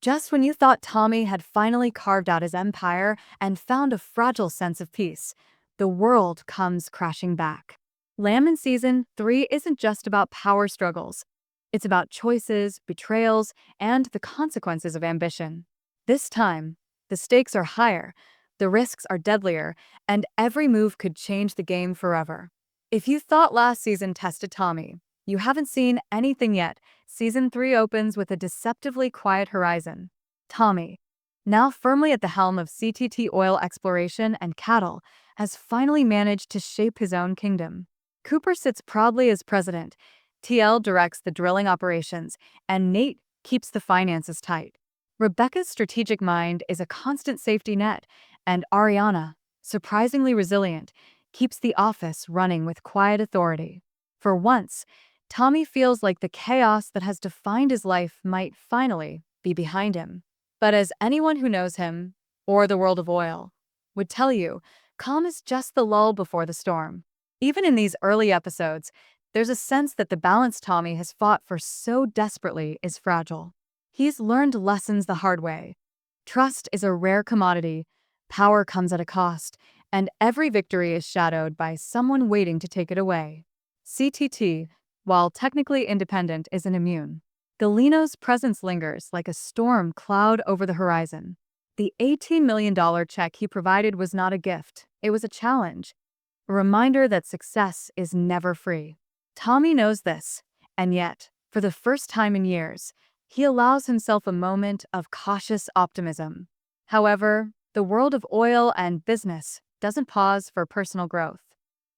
Just when you thought Tommy had finally carved out his empire and found a fragile sense of peace, the world comes crashing back. Landman Season 3 isn't just about power struggles. It's about choices, betrayals, and the consequences of ambition. This time, the stakes are higher, the risks are deadlier, and every move could change the game forever. If you thought last season tested Tommy, you haven't seen anything yet. Season 3 opens with a deceptively quiet horizon. Tommy, now firmly at the helm of CTT oil exploration and cattle, has finally managed to shape his own kingdom. Cooper sits proudly as president, TL directs the drilling operations, and Nate keeps the finances tight. Rebecca's strategic mind is a constant safety net, and Ariana, surprisingly resilient, keeps the office running with quiet authority. For once, Tommy feels like the chaos that has defined his life might finally be behind him. But as anyone who knows him, or the world of oil, would tell you, calm is just the lull before the storm. Even in these early episodes, there's a sense that the balance Tommy has fought for so desperately is fragile. He's learned lessons the hard way. Trust is a rare commodity, power comes at a cost, and every victory is shadowed by someone waiting to take it away. CTT, while technically independent, isn't immune. Galino's presence lingers like a storm cloud over the horizon. The $18 million check he provided was not a gift, it was a challenge, a reminder that success is never free. Tommy knows this, and yet, for the first time in years, he allows himself a moment of cautious optimism. However, the world of oil and business doesn't pause for personal growth.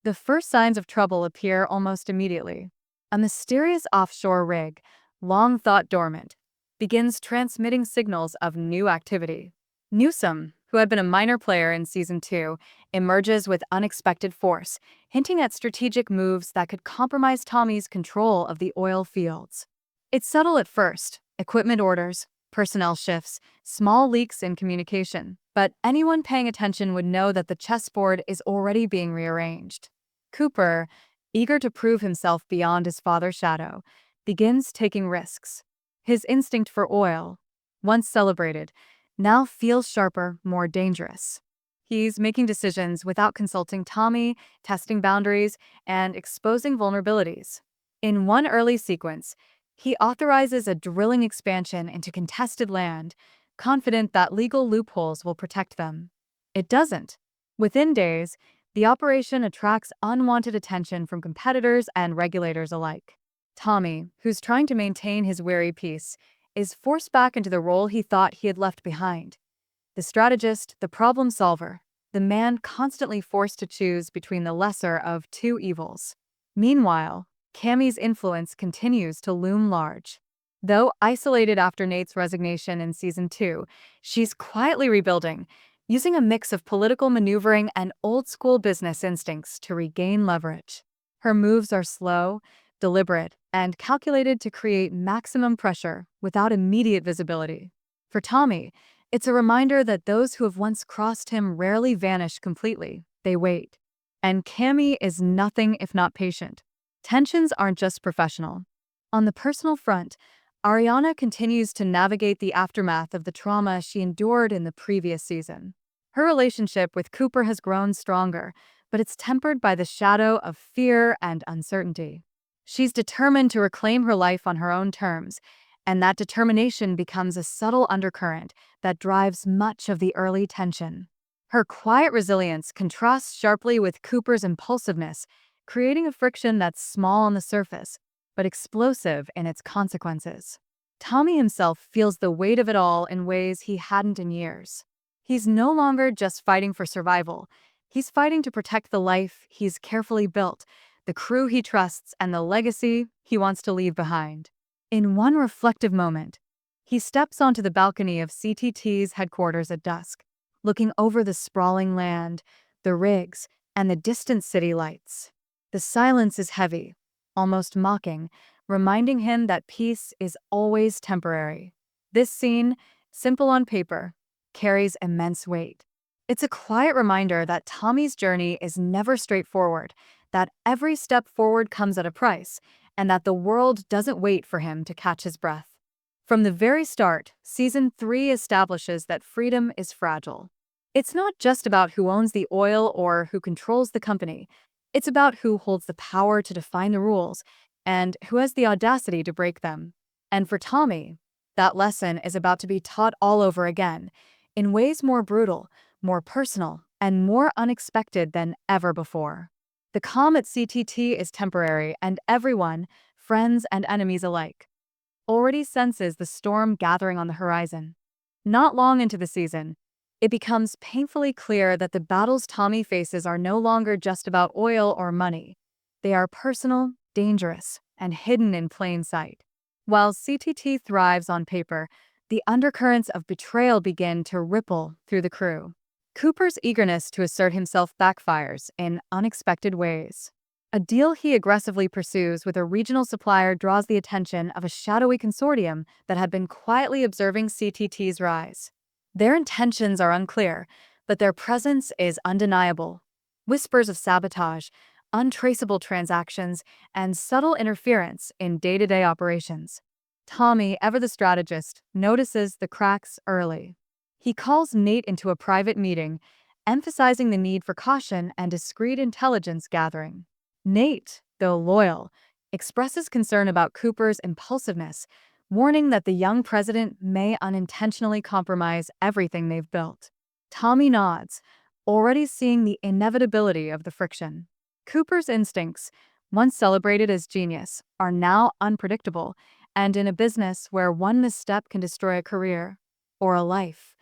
The first signs of trouble appear almost immediately. A mysterious offshore rig, long thought dormant, begins transmitting signals of new activity. Newsom, who had been a minor player in Season 2, emerges with unexpected force, hinting at strategic moves that could compromise Tommy's control of the oil fields. It's subtle at first, equipment orders, personnel shifts, small leaks in communication, but anyone paying attention would know that the chessboard is already being rearranged. Cooper, eager to prove himself beyond his father's shadow, begins taking risks. His instinct for oil, once celebrated, now feels sharper, more dangerous. He's making decisions without consulting Tommy, testing boundaries, and exposing vulnerabilities. In one early sequence, he authorizes a drilling expansion into contested land, confident that legal loopholes will protect them. It doesn't. Within days, the operation attracts unwanted attention from competitors and regulators alike. Tommy, who's trying to maintain his wary peace, is forced back into the role he thought he had left behind. The strategist, the problem solver, the man constantly forced to choose between the lesser of two evils. Meanwhile, Cammy's influence continues to loom large. Though isolated after Nate's resignation in Season 2, she's quietly rebuilding, using a mix of political maneuvering and old-school business instincts to regain leverage. Her moves are slow, deliberate, and calculated to create maximum pressure without immediate visibility. For Tommy, it's a reminder that those who have once crossed him rarely vanish completely, they wait. And Cammy is nothing if not patient. Tensions aren't just professional. On the personal front, Ariana continues to navigate the aftermath of the trauma she endured in the previous season. Her relationship with Cooper has grown stronger, but it's tempered by the shadow of fear and uncertainty. She's determined to reclaim her life on her own terms, and that determination becomes a subtle undercurrent that drives much of the early tension. Her quiet resilience contrasts sharply with Cooper's impulsiveness, creating a friction that's small on the surface, but explosive in its consequences. Tommy himself feels the weight of it all in ways he hadn't in years. He's no longer just fighting for survival. He's fighting to protect the life he's carefully built, the crew he trusts, and the legacy he wants to leave behind. In one reflective moment, he steps onto the balcony of CTT's headquarters at dusk, looking over the sprawling land, the rigs, and the distant city lights. The silence is heavy, almost mocking, reminding him that peace is always temporary. This scene, simple on paper, carries immense weight. It's a quiet reminder that Tommy's journey is never straightforward, that every step forward comes at a price, and that the world doesn't wait for him to catch his breath. From the very start, Season 3 establishes that freedom is fragile. It's not just about who owns the oil or who controls the company. It's about who holds the power to define the rules and who has the audacity to break them. And for Tommy, that lesson is about to be taught all over again, in ways more brutal, more personal, and more unexpected than ever before. The calm at CTT is temporary, and everyone, friends and enemies alike, already senses the storm gathering on the horizon. Not long into the season, it becomes painfully clear that the battles Tommy faces are no longer just about oil or money. They are personal, dangerous, and hidden in plain sight. While CTT thrives on paper, the undercurrents of betrayal begin to ripple through the crew. Cooper's eagerness to assert himself backfires in unexpected ways. A deal he aggressively pursues with a regional supplier draws the attention of a shadowy consortium that had been quietly observing CTT's rise. Their intentions are unclear, but their presence is undeniable. Whispers of sabotage, untraceable transactions, and subtle interference in day-to-day operations. Tommy, ever the strategist, notices the cracks early. He calls Nate into a private meeting, emphasizing the need for caution and discreet intelligence gathering. Nate, though loyal, expresses concern about Cooper's impulsiveness, warning that the young president may unintentionally compromise everything they've built. Tommy nods, already seeing the inevitability of the friction. Cooper's instincts, once celebrated as genius, are now unpredictable, and in a business where one misstep can destroy a career or a life,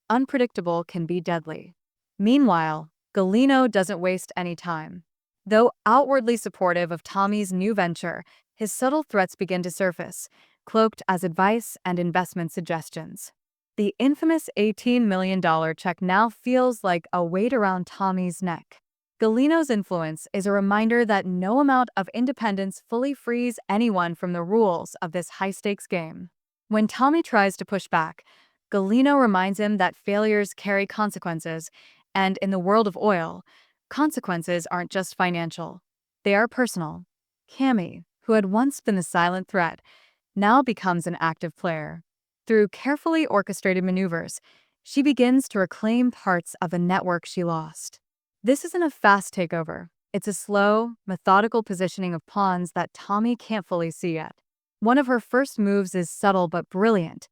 unpredictable can be deadly. Meanwhile, Galino doesn't waste any time. Though outwardly supportive of Tommy's new venture, his subtle threats begin to surface, cloaked as advice and investment suggestions. The infamous $18 million check now feels like a weight around Tommy's neck. Galino's influence is a reminder that no amount of independence fully frees anyone from the rules of this high-stakes game. When Tommy tries to push back, Galino reminds him that failures carry consequences, and in the world of oil, consequences aren't just financial. They are personal. Cammy, who had once been the silent threat, now becomes an active player. Through carefully orchestrated maneuvers, she begins to reclaim parts of a network she lost. This isn't a fast takeover. It's a slow, methodical positioning of pawns that Tommy can't fully see yet. One of her first moves is subtle but brilliant.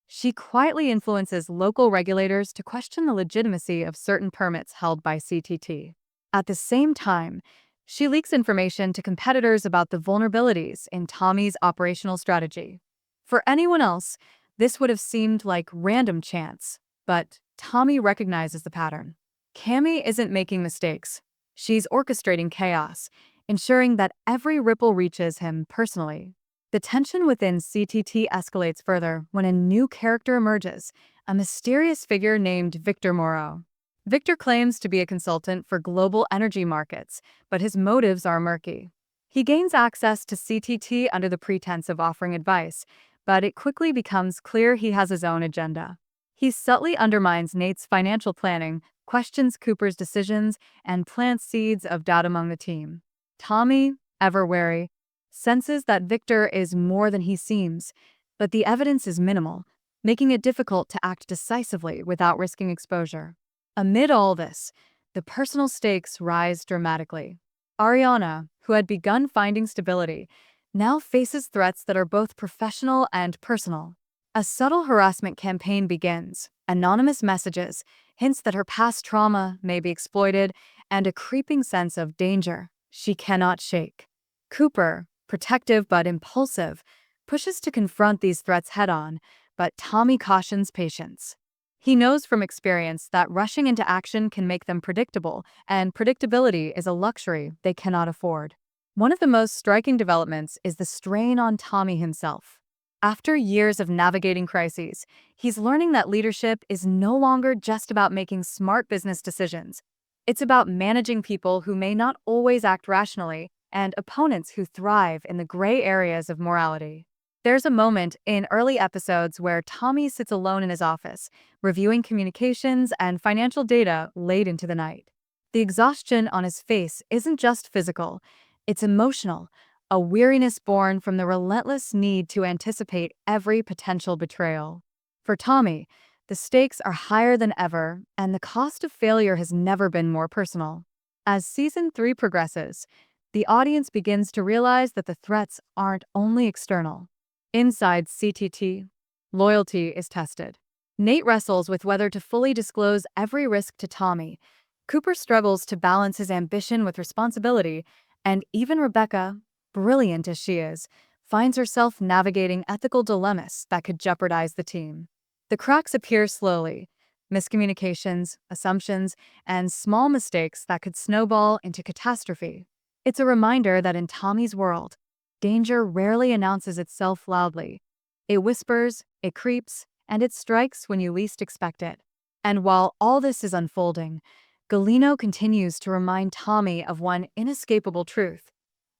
She quietly influences local regulators to question the legitimacy of certain permits held by CTT. At the same time, she leaks information to competitors about the vulnerabilities in Tommy's operational strategy. For anyone else, this would have seemed like random chance, but Tommy recognizes the pattern. Cammy isn't making mistakes. She's orchestrating chaos, ensuring that every ripple reaches him personally. The tension within CTT escalates further when a new character emerges, a mysterious figure named Victor Moreau. Victor claims to be a consultant for global energy markets, but his motives are murky. He gains access to CTT under the pretense of offering advice, but it quickly becomes clear he has his own agenda. He subtly undermines Nate's financial planning, questions Cooper's decisions, and plants seeds of doubt among the team. Tommy, ever wary, senses that Victor is more than he seems, but the evidence is minimal, making it difficult to act decisively without risking exposure. Amid all this, the personal stakes rise dramatically. Ariana, who had begun finding stability, now faces threats that are both professional and personal. A subtle harassment campaign begins, anonymous messages, hints that her past trauma may be exploited, and a creeping sense of danger she cannot shake. Cooper, protective but impulsive, pushes to confront these threats head-on, but Tommy cautions patience. He knows from experience that rushing into action can make them predictable, and predictability is a luxury they cannot afford. One of the most striking developments is the strain on Tommy himself. After years of navigating crises, he's learning that leadership is no longer just about making smart business decisions. It's about managing people who may not always act rationally and opponents who thrive in the gray areas of morality. There's a moment in early episodes where Tommy sits alone in his office, reviewing communications and financial data late into the night. The exhaustion on his face isn't just physical, it's emotional, a weariness born from the relentless need to anticipate every potential betrayal. For Tommy, the stakes are higher than ever, and the cost of failure has never been more personal. As season 3 progresses, the audience begins to realize that the threats aren't only external. Inside CTT, loyalty is tested. Nate wrestles with whether to fully disclose every risk to Tommy. Cooper struggles to balance his ambition with responsibility, and even Rebecca, brilliant as she is, finds herself navigating ethical dilemmas that could jeopardize the team. The cracks appear slowly: miscommunications, assumptions, and small mistakes that could snowball into catastrophe. It's a reminder that in Tommy's world, danger rarely announces itself loudly. It whispers, it creeps, and it strikes when you least expect it. And while all this is unfolding, Galeno continues to remind Tommy of one inescapable truth: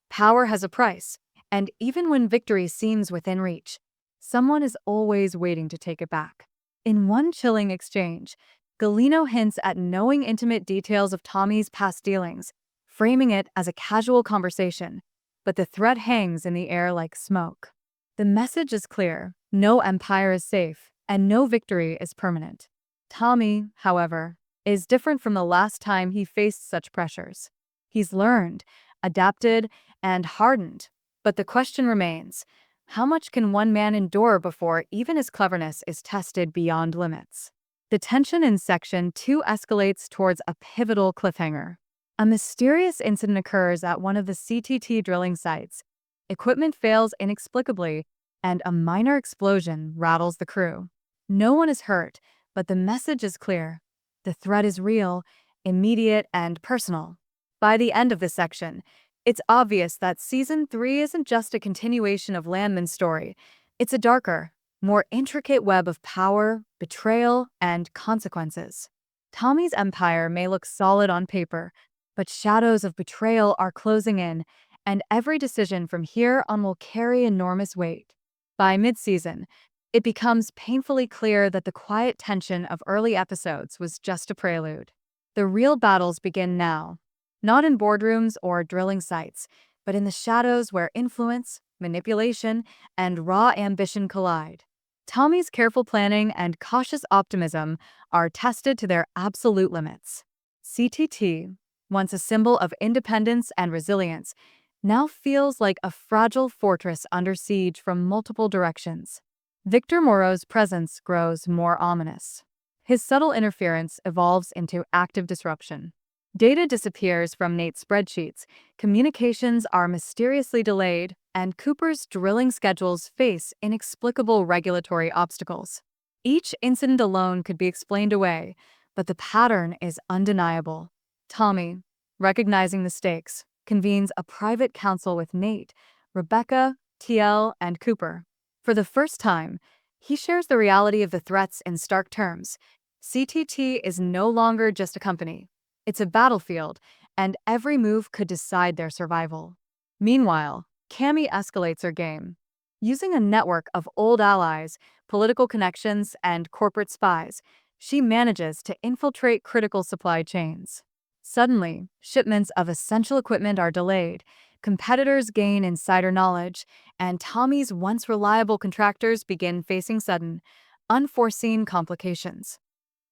power has a price, and even when victory seems within reach, someone is always waiting to take it back. In one chilling exchange, Galeno hints at knowing intimate details of Tommy's past dealings, framing it as a casual conversation, but the threat hangs in the air like smoke. The message is clear: no empire is safe, and no victory is permanent. Tommy, however, is different from the last time he faced such pressures. He's learned, adapted, and hardened, but the question remains: how much can one man endure before even his cleverness is tested beyond limits? The tension in Section 2 escalates towards a pivotal cliffhanger. A mysterious incident occurs at one of the CTT drilling sites. Equipment fails inexplicably, and a minor explosion rattles the crew. No one is hurt, but the message is clear: the threat is real, immediate, and personal. By the end of this section, it's obvious that Season 3 isn't just a continuation of Landman's story. It's a darker, more intricate web of power, betrayal, and consequences. Tommy's empire may look solid on paper, but shadows of betrayal are closing in, and every decision from here on will carry enormous weight. By mid-season, it becomes painfully clear that the quiet tension of early episodes was just a prelude. The real battles begin now, not in boardrooms or drilling sites, but in the shadows where influence, manipulation, and raw ambition collide. Tommy's careful planning and cautious optimism are tested to their absolute limits. CTT, once a symbol of independence and resilience, now feels like a fragile fortress under siege from multiple directions. Victor Moreau's presence grows more ominous. His subtle interference evolves into active disruption. Data disappears from Nate's spreadsheets, communications are mysteriously delayed, and Cooper's drilling schedules face inexplicable regulatory obstacles. Each incident alone could be explained away, but the pattern is undeniable. Tommy, recognizing the stakes, convenes a private council with Nate, Rebecca, TL, and Cooper. For the first time, he shares the reality of the threats in stark terms. CTT is no longer just a company. It's a battlefield, and every move could decide their survival. Meanwhile, Cammy escalates her game. Using a network of old allies, political connections, and corporate spies, she manages to infiltrate critical supply chains. Suddenly, shipments of essential equipment are delayed, competitors gain insider knowledge, and Tommy's once reliable contractors begin facing sudden, unforeseen complications.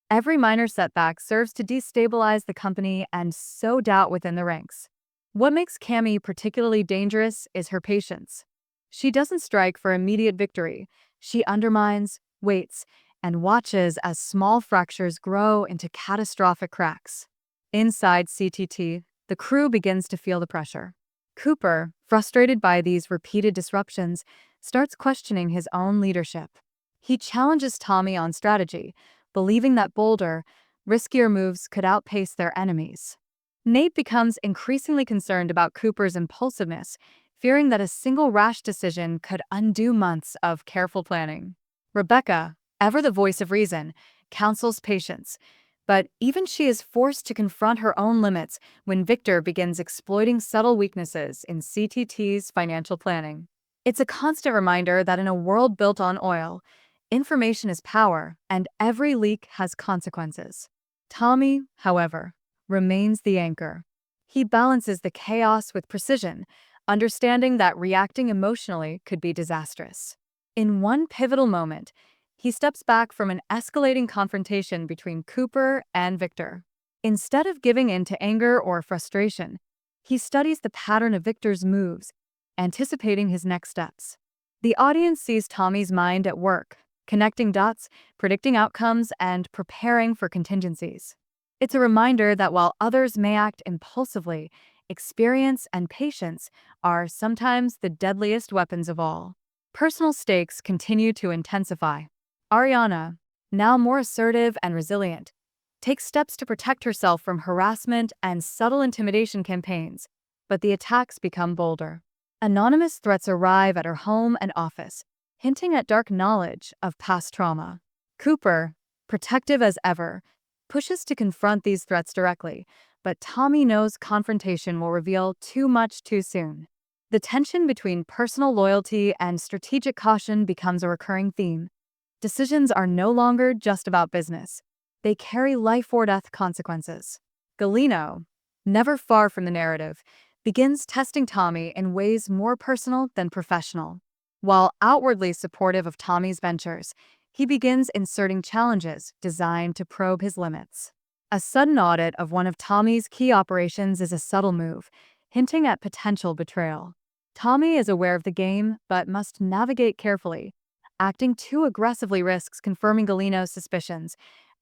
Every minor setback serves to destabilize the company and sow doubt within the ranks. What makes Cammy particularly dangerous is her patience. She doesn't strike for immediate victory. She undermines, waits, and watches as small fractures grow into catastrophic cracks. Inside CTT, the crew begins to feel the pressure. Cooper, frustrated by these repeated disruptions, starts questioning his own leadership. He challenges Tommy on strategy, believing that bolder, riskier moves could outpace their enemies. Nate becomes increasingly concerned about Cooper's impulsiveness, fearing that a single rash decision could undo months of careful planning. Rebecca, ever the voice of reason, counsels patience, but even she is forced to confront her own limits when Victor begins exploiting subtle weaknesses in CTT's financial planning. It's a constant reminder that in a world built on oil, information is power, and every leak has consequences. Tommy, however, remains the anchor. He balances the chaos with precision, understanding that reacting emotionally could be disastrous. In one pivotal moment, he steps back from an escalating confrontation between Cooper and Victor. Instead of giving in to anger or frustration, he studies the pattern of Victor's moves, anticipating his next steps. The audience sees Tommy's mind at work, connecting dots, predicting outcomes, and preparing for contingencies. It's a reminder that while others may act impulsively, experience and patience are sometimes the deadliest weapons of all. Personal stakes continue to intensify. Ariana, now more assertive and resilient, takes steps to protect herself from harassment and subtle intimidation campaigns, but the attacks become bolder. Anonymous threats arrive at her home and office, hinting at dark knowledge of past trauma. Cooper, protective as ever, pushes to confront these threats directly, but Tommy knows confrontation will reveal too much too soon. The tension between personal loyalty and strategic caution becomes a recurring theme. Decisions are no longer just about business. They carry life-or-death consequences. Galeno, never far from the narrative, begins testing Tommy in ways more personal than professional. While outwardly supportive of Tommy's ventures, he begins inserting challenges designed to probe his limits. A sudden audit of one of Tommy's key operations is a subtle move, hinting at potential betrayal. Tommy is aware of the game, but must navigate carefully. Acting too aggressively risks confirming Galeno's suspicions.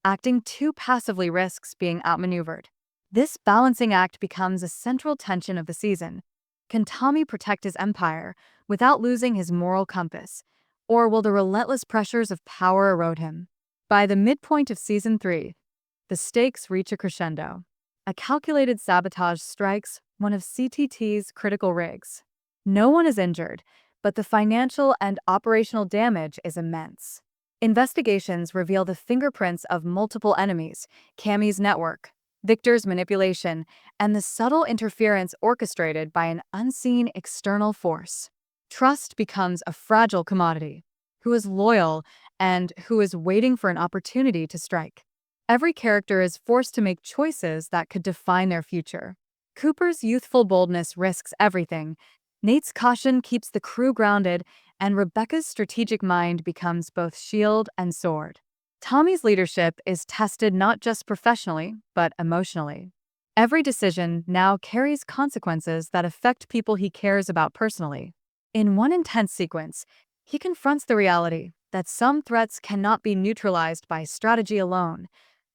Acting too passively risks being outmaneuvered. This balancing act becomes a central tension of the season. Can Tommy protect his empire without losing his moral compass? Or will the relentless pressures of power erode him? By the midpoint of Season 3, the stakes reach a crescendo. A calculated sabotage strikes one of CTT's critical rigs. No one is injured, but the financial and operational damage is immense. Investigations reveal the fingerprints of multiple enemies, Cammy's network, Victor's manipulation, and the subtle interference orchestrated by an unseen external force. Trust becomes a fragile commodity. Who is loyal and who is waiting for an opportunity to strike? Every character is forced to make choices that could define their future. Cooper's youthful boldness risks everything. Nate's caution keeps the crew grounded, and Rebecca's strategic mind becomes both shield and sword. Tommy's leadership is tested not just professionally, but emotionally. Every decision now carries consequences that affect people he cares about personally. In one intense sequence, he confronts the reality that some threats cannot be neutralized by strategy alone.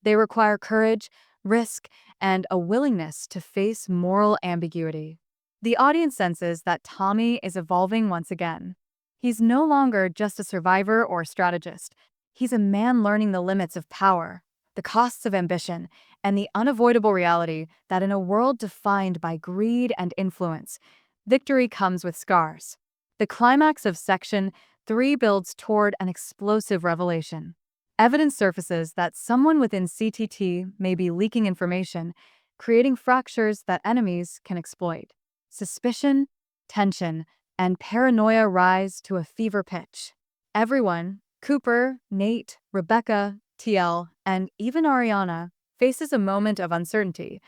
They require courage, risk, and a willingness to face moral ambiguity. The audience senses that Tommy is evolving once again. He's no longer just a survivor or strategist. He's a man learning the limits of power, the costs of ambition, and the unavoidable reality that in a world defined by greed and influence, victory comes with scars. The climax of Section 3 builds toward an explosive revelation. Evidence surfaces that someone within CTT may be leaking information, creating fractures that enemies can exploit. Suspicion, tension, and paranoia rise to a fever pitch. Everyone, Cooper, Nate, Rebecca, TL, and even Ariana, faces a moment of uncertainty.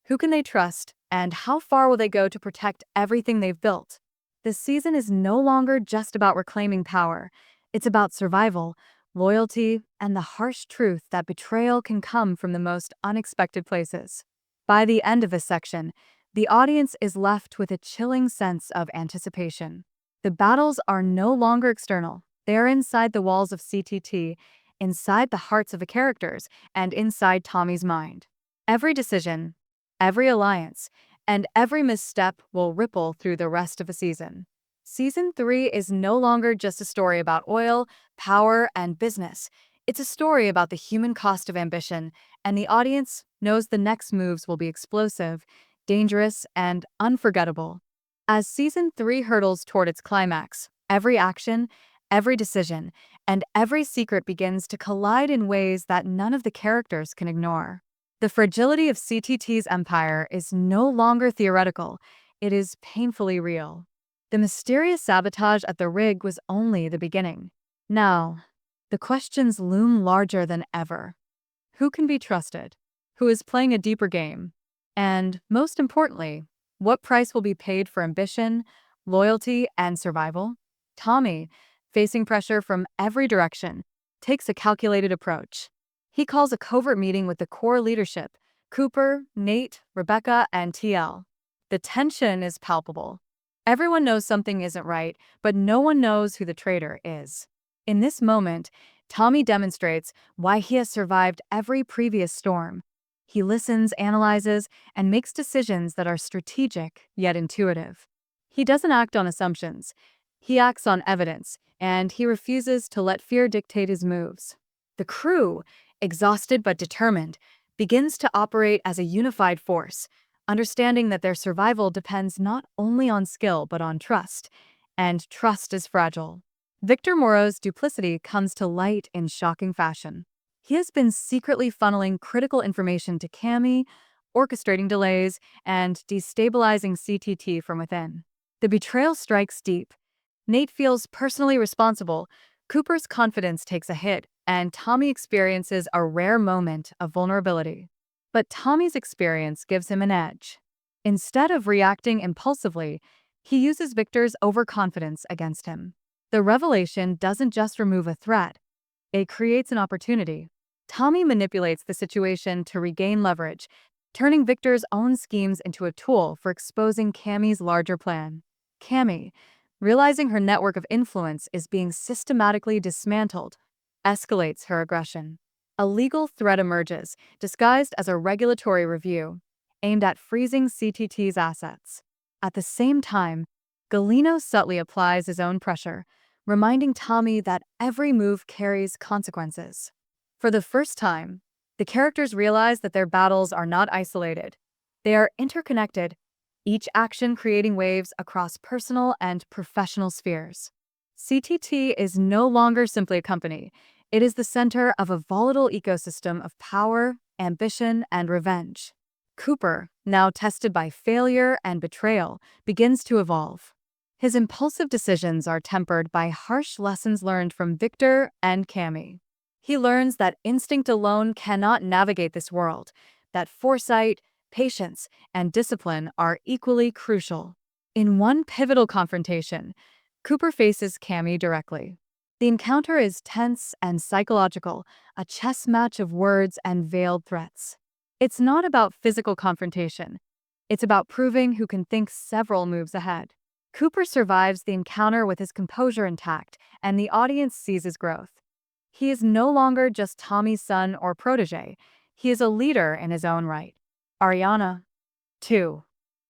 Who can they trust, and how far will they go to protect everything they've built? This season is no longer just about reclaiming power. It's about survival, loyalty, and the harsh truth that betrayal can come from the most unexpected places. By the end of this section, the audience is left with a chilling sense of anticipation. The battles are no longer external. They are inside the walls of CTT, inside the hearts of the characters, and inside Tommy's mind. Every decision, every alliance, and every misstep will ripple through the rest of the season. Season 3 is no longer just a story about oil, power, and business. It's a story about the human cost of ambition, and the audience knows the next moves will be explosive, dangerous, and unforgettable. As Season 3 hurtles toward its climax, every action, every decision, and every secret begins to collide in ways that none of the characters can ignore. The fragility of CTT's empire is no longer theoretical, it is painfully real. The mysterious sabotage at the rig was only the beginning. Now, the questions loom larger than ever. Who can be trusted? Who is playing a deeper game? And, most importantly, What price will be paid for ambition, loyalty, and survival? Tommy, facing pressure from every direction, takes a calculated approach. He calls a covert meeting with the core leadership: Cooper, Nate, Rebecca, and TL. The tension is palpable. Everyone knows something isn't right, but no one knows who the traitor is. In this moment, Tommy demonstrates why he has survived every previous storm. He listens, analyzes, and makes decisions that are strategic yet intuitive. He doesn't act on assumptions. He acts on evidence, and he refuses to let fear dictate his moves. The crew, exhausted but determined, begins to operate as a unified force, understanding that their survival depends not only on skill but on trust, and trust is fragile. Victor Moro's duplicity comes to light in shocking fashion. He has been secretly funneling critical information to Cammy, orchestrating delays, and destabilizing CTT from within. The betrayal strikes deep. Nate feels personally responsible, Cooper's confidence takes a hit, and Tommy experiences a rare moment of vulnerability. But Tommy's experience gives him an edge. Instead of reacting impulsively, he uses Victor's overconfidence against him. The revelation doesn't just remove a threat, it creates an opportunity. Tommy manipulates the situation to regain leverage, turning Victor's own schemes into a tool for exposing Cammy's larger plan. Cammy, realizing her network of influence is being systematically dismantled, escalates her aggression. A legal threat emerges, disguised as a regulatory review, aimed at freezing CTT's assets. At the same time, Galeno subtly applies his own pressure, reminding Tommy that every move carries consequences. For the first time, the characters realize that their battles are not isolated. They are interconnected, each action creating waves across personal and professional spheres. CTT is no longer simply a company. It is the center of a volatile ecosystem of power, ambition, and revenge. Cooper, now tested by failure and betrayal, begins to evolve. His impulsive decisions are tempered by harsh lessons learned from Victor and Cammy. He learns that instinct alone cannot navigate this world, that foresight, patience, and discipline are equally crucial. In one pivotal confrontation, Cooper faces Cammy directly. The encounter is tense and psychological, a chess match of words and veiled threats. It's not about physical confrontation. It's about proving who can think several moves ahead. Cooper survives the encounter with his composure intact, and the audience sees his growth. He is no longer just Tommy's son or protege. He is a leader in his own right. Ariana, too,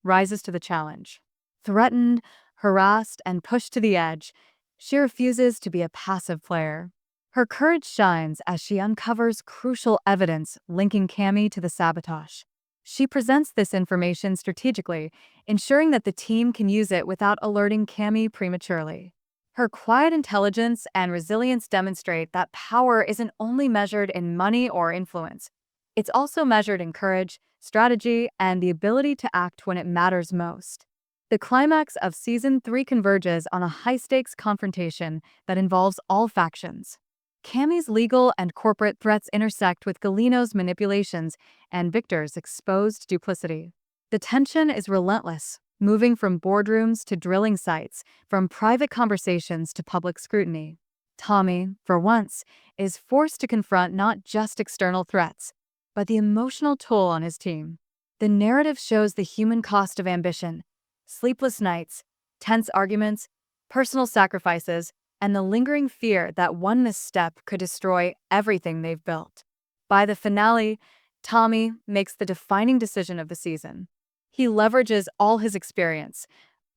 rises to the challenge. Threatened, harassed, and pushed to the edge, she refuses to be a passive player. Her courage shines as she uncovers crucial evidence linking Cammy to the sabotage. She presents this information strategically, ensuring that the team can use it without alerting Cammy prematurely. Her quiet intelligence and resilience demonstrate that power isn't only measured in money or influence. It's also measured in courage, strategy, and the ability to act when it matters most. The climax of Season 3 converges on a high-stakes confrontation that involves all factions. Cammy's legal and corporate threats intersect with Galeno's manipulations and Victor's exposed duplicity. The tension is relentless, moving from boardrooms to drilling sites, from private conversations to public scrutiny. Tommy, for once, is forced to confront not just external threats, but the emotional toll on his team. The narrative shows the human cost of ambition: sleepless nights, tense arguments, personal sacrifices, and the lingering fear that one misstep could destroy everything they've built. By the finale, Tommy makes the defining decision of the season. He leverages all his experience,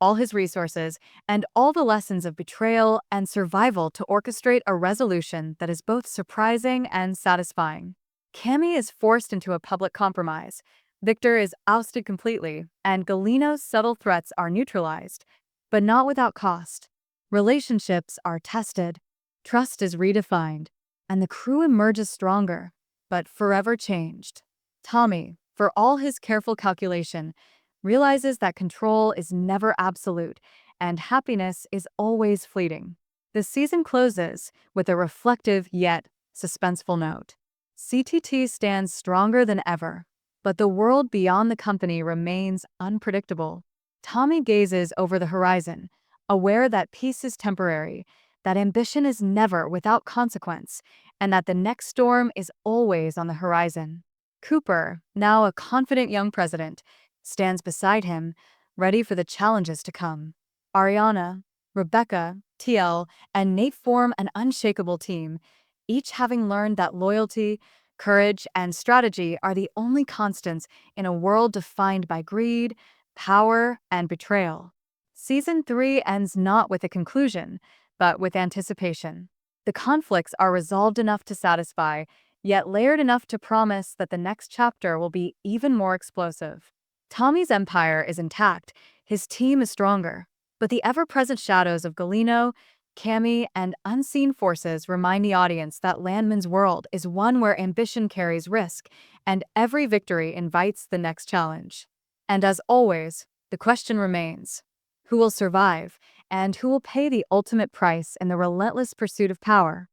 all his resources, and all the lessons of betrayal and survival to orchestrate a resolution that is both surprising and satisfying. Cammy is forced into a public compromise, Victor is ousted completely, and Galeno's subtle threats are neutralized, but not without cost. Relationships are tested, trust is redefined, and the crew emerges stronger, but forever changed. Tommy, for all his careful calculation, realizes that control is never absolute, and happiness is always fleeting. The season closes with a reflective yet suspenseful note. CTT stands stronger than ever, But the world beyond the company remains unpredictable. Tommy gazes over the horizon, aware that peace is temporary, that ambition is never without consequence, and that the next storm is always on the horizon. Cooper, now a confident young president, stands beside him, ready for the challenges to come. Ariana, Rebecca, TL, and Nate form an unshakable team, each having learned that loyalty, courage, and strategy are the only constants in a world defined by greed, power, and betrayal. Season 3 ends not with a conclusion, but with anticipation. The conflicts are resolved enough to satisfy, yet layered enough to promise that the next chapter will be even more explosive. Tommy's empire is intact, his team is stronger, but the ever-present shadows of Galino, Cammy, and unseen forces remind the audience that Landman's world is one where ambition carries risk, and every victory invites the next challenge. And as always, the question remains: who will survive, and who will pay the ultimate price in the relentless pursuit of power?